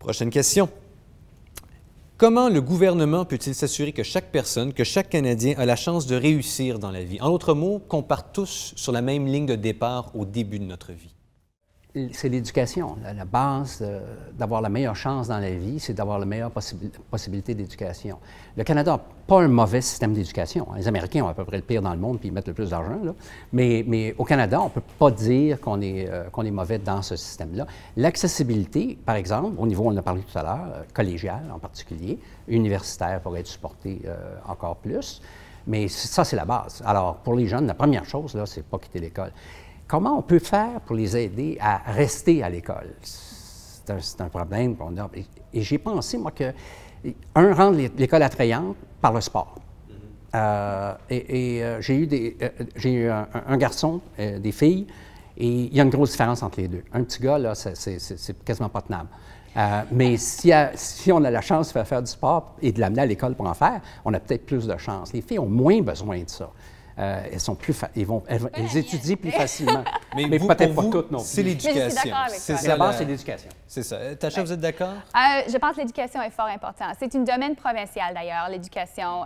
Prochaine question. Comment le gouvernement peut-il s'assurer que chaque personne, que chaque Canadien a la chance de réussir dans la vie? En d'autres mots, qu'on parte tous sur la même ligne de départ au début de notre vie. C'est l'éducation. La base d'avoir la meilleure chance dans la vie, c'est d'avoir la meilleure possibilité d'éducation. Le Canada n'a pas un mauvais système d'éducation. Les Américains ont à peu près le pire dans le monde, puis ils mettent le plus d'argent. Mais au Canada, on ne peut pas dire qu'on est mauvais dans ce système-là. L'accessibilité, par exemple, au niveau, on en a parlé tout à l'heure, collégial en particulier, universitaire pourrait être supporté encore plus. Mais ça, c'est la base. Alors, pour les jeunes, la première chose, là, c'est pas quitter l'école. Comment on peut faire pour les aider à rester à l'école? C'est un problème qu'on a. Et j'ai pensé, moi, rendre l'école attrayante par le sport. J'ai eu un garçon, des filles, et il y a une grosse différence entre les deux. Un petit gars, là, c'est quasiment pas tenable. Mais si on a la chance de faire du sport et de l'amener à l'école pour en faire, on a peut-être plus de chance. Les filles ont moins besoin de ça. Elles sont plus elles étudient plus facilement. Mais peut-être pas toutes non plus. C'est l'éducation. C'est la base, c'est l'éducation. C'est ça. Tacha, vous êtes d'accord? Je pense que l'éducation est fort importante. C'est un domaine provincial, d'ailleurs, l'éducation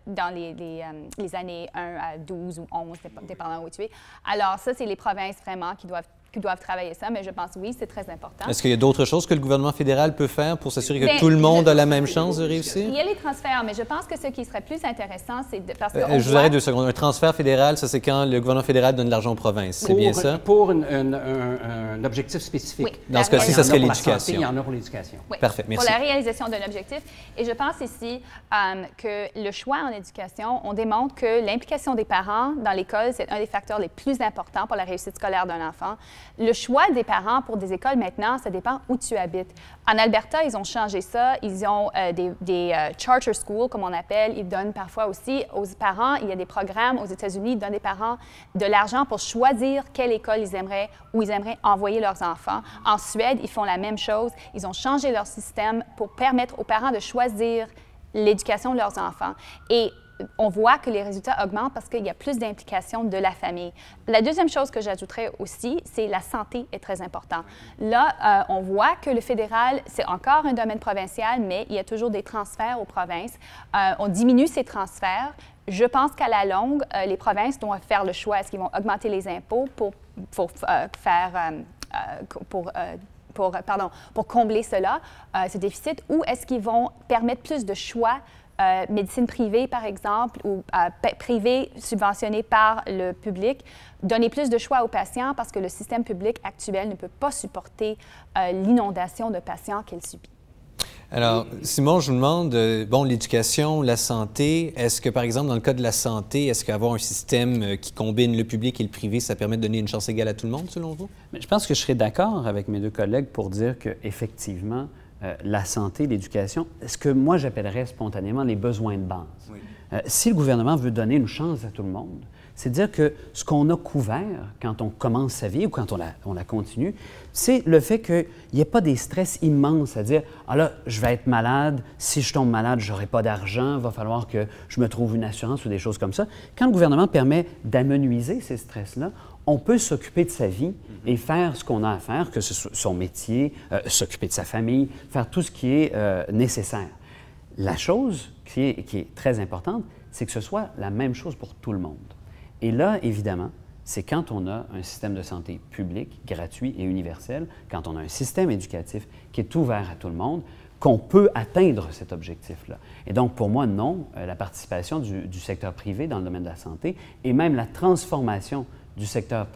dans les années 1 à 12 ou 11, dépendant où tu es. Alors ça, c'est les provinces vraiment qui doivent travailler ça, mais je pense oui, c'est très important. Est-ce qu'il y a d'autres choses que le gouvernement fédéral peut faire pour s'assurer que tout le monde a la même chance de réussir? Il y a les transferts, mais je pense que ce qui serait plus intéressant, c'est parce que je vous arrête 2 secondes. Un transfert fédéral, ça c'est quand le gouvernement fédéral donne de l'argent aux provinces, c'est bien ça? Pour un objectif spécifique. Oui, dans ce cas-ci, ça serait l'éducation. Il y en a pour l'éducation. Oui, parfait, merci. Pour la réalisation d'un objectif. Et je pense ici que le choix en éducation, on démontre que l'implication des parents dans l'école, c'est un des facteurs les plus importants pour la réussite scolaire d'un enfant. Le choix des parents pour des écoles maintenant, ça dépend où tu habites. En Alberta, ils ont changé ça. Ils ont des charter schools, comme on appelle. Ils donnent parfois aussi aux parents, il y a des programmes aux États-Unis, ils donnent des parents de l'argent pour choisir quelle école ils aimeraient envoyer leurs enfants. En Suède, ils font la même chose. Ils ont changé leur système pour permettre aux parents de choisir l'éducation de leurs enfants. Et on voit que les résultats augmentent parce qu'il y a plus d'implication de la famille. La deuxième chose que j'ajouterais aussi, c'est la santé est très importante. Là, on voit que le fédéral, c'est encore un domaine provincial, mais il y a toujours des transferts aux provinces. On diminue ces transferts. Je pense qu'à la longue, les provinces doivent faire le choix. Est-ce qu'ils vont augmenter les impôts pour combler cela, ce déficit, ou est-ce qu'ils vont permettre plus de choix médecine privée, par exemple, ou privée subventionnée par le public, donner plus de choix aux patients parce que le système public actuel ne peut pas supporter l'inondation de patients qu'il subit. Alors, Simon, je vous demande, l'éducation, la santé, est-ce que, par exemple, dans le cas de la santé, est-ce qu'avoir un système qui combine le public et le privé, ça permet de donner une chance égale à tout le monde, selon vous? Mais je pense que je serais d'accord avec mes deux collègues pour dire qu'effectivement, la santé, l'éducation, ce que moi j'appellerais spontanément les besoins de base. Oui. Si le gouvernement veut donner une chance à tout le monde, c'est dire que ce qu'on a couvert quand on commence sa vie ou quand on la continue, c'est le fait qu'il n'y ait pas des stress immenses à dire « Ah là, je vais être malade, si je tombe malade, je n'aurai pas d'argent, il va falloir que je me trouve une assurance ou des choses comme ça ». Quand le gouvernement permet d'amenuiser ces stress-là, on peut s'occuper de sa vie et faire ce qu'on a à faire, que ce soit son métier, s'occuper de sa famille, faire tout ce qui est nécessaire. La chose qui est très importante, c'est que ce soit la même chose pour tout le monde. Et là, évidemment, c'est quand on a un système de santé public, gratuit et universel, quand on a un système éducatif qui est ouvert à tout le monde, qu'on peut atteindre cet objectif-là. Et donc, pour moi, non, la participation du secteur privé dans le domaine de la santé et même la transformation du secteur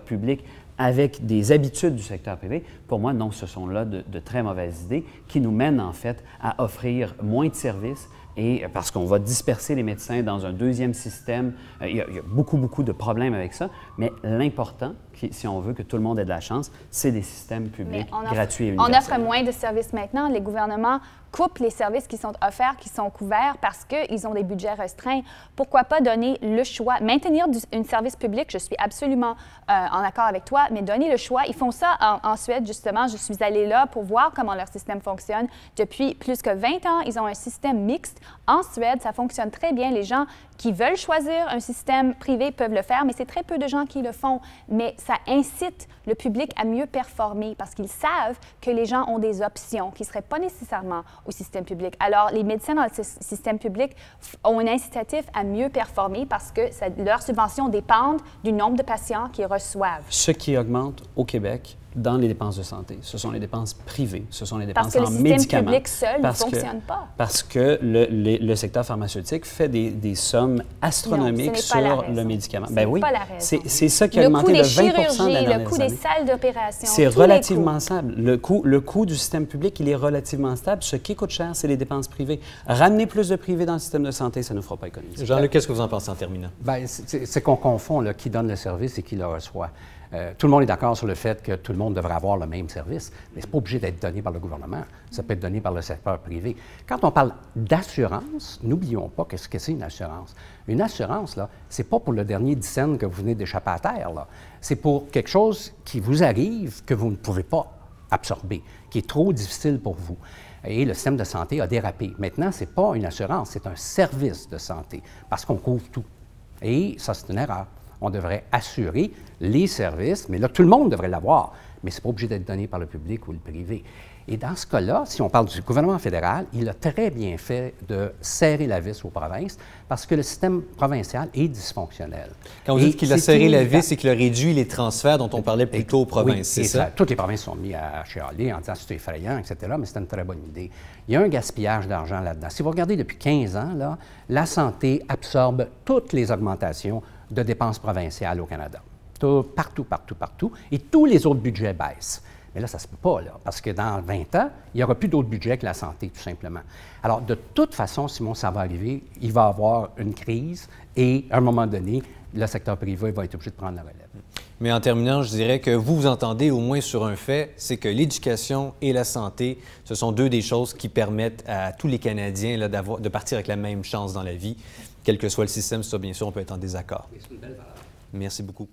public avec des habitudes du secteur privé, pour moi, non, ce sont là de très mauvaises idées qui nous mènent en fait à offrir moins de services et parce qu'on va disperser les médecins dans un deuxième système. Il y a beaucoup de problèmes avec ça, mais l'important, si on veut que tout le monde ait de la chance, c'est des systèmes publics gratuits et universels. On offre moins de services maintenant. Les gouvernements coupent les services qui sont offerts, qui sont couverts parce qu'ils ont des budgets restreints. Pourquoi pas donner le choix, maintenir un service public, je suis absolument en accord avec toi, mais donner le choix. Ils font ça en Suède, justement. Je suis allée là pour voir comment leur système fonctionne. Depuis plus que 20 ans, ils ont un système mixte. En Suède, ça fonctionne très bien. Les gens qui veulent choisir un système privé peuvent le faire, mais c'est très peu de gens qui le font. Mais ça incite le public à mieux performer parce qu'ils savent que les gens ont des options qui ne seraient pas nécessairement au système public. Alors, les médecins dans le système public ont un incitatif à mieux performer parce que leurs subventions dépendent du nombre de patients qu'ils reçoivent. Ce qui augmente au Québec dans les dépenses de santé, ce sont les dépenses privées, ce sont les dépenses en médicaments. Parce que le système public seul ne fonctionne pas. Parce que le secteur pharmaceutique fait des sommes astronomiques sur le médicament. Ben oui, c'est ça qui a augmenté de 20 dans les dernières années. Le coût des salles d'opération. C'est relativement stable. Le coût du système public, il est relativement stable. Ce qui coûte cher, c'est les dépenses privées. Ramener plus de privés dans le système de santé, ça ne nous fera pas économiser. Jean-Luc, qu'est-ce que vous en pensez en terminant? Bien, c'est qu'on confond là, qui donne le service et qui le reçoit. Tout le monde est d'accord sur le fait que tout le monde devrait avoir le même service, mais ce n'est pas obligé d'être donné par le gouvernement. Ça peut être donné par le secteur privé. Quand on parle d'assurance, n'oublions pas qu'est-ce que c'est une assurance. Une assurance, là, c'est pas pour le dernier 10 cents que vous venez d'échapper à terre, là. C'est pour quelque chose qui vous arrive que vous ne pouvez pas absorber, qui est trop difficile pour vous. Et le système de santé a dérapé. Maintenant, ce n'est pas une assurance, c'est un service de santé, parce qu'on couvre tout. Et ça, c'est une erreur. On devrait assurer les services, mais là, tout le monde devrait l'avoir, mais ce n'est pas obligé d'être donné par le public ou le privé. Et dans ce cas-là, si on parle du gouvernement fédéral, il a très bien fait de serrer la vis aux provinces parce que le système provincial est dysfonctionnel. Quand vous dites qu'il a serré la vis, c'est qu'il a réduit les transferts dont on parlait plus tôt aux provinces, oui, c'est ça? Toutes les provinces sont mises à chialer en disant c'est effrayant, etc., mais c'est une très bonne idée. Il y a un gaspillage d'argent là-dedans. Si vous regardez depuis 15 ans, là, la santé absorbe toutes les augmentations de dépenses provinciales au Canada. Partout, partout, partout. Et tous les autres budgets baissent. Mais là, ça ne se peut pas, là, parce que dans 20 ans, il n'y aura plus d'autres budgets que la santé, tout simplement. Alors, de toute façon, Simon, ça va arriver, il va y avoir une crise et, à un moment donné, le secteur privé va être obligé de prendre la relève. Mais en terminant, je dirais que vous entendez au moins sur un fait, c'est que l'éducation et la santé, ce sont deux des choses qui permettent à tous les Canadiens là, de partir avec la même chance dans la vie, quel que soit le système. Ça, bien sûr, on peut être en désaccord. C'est une belle valeur. Merci beaucoup.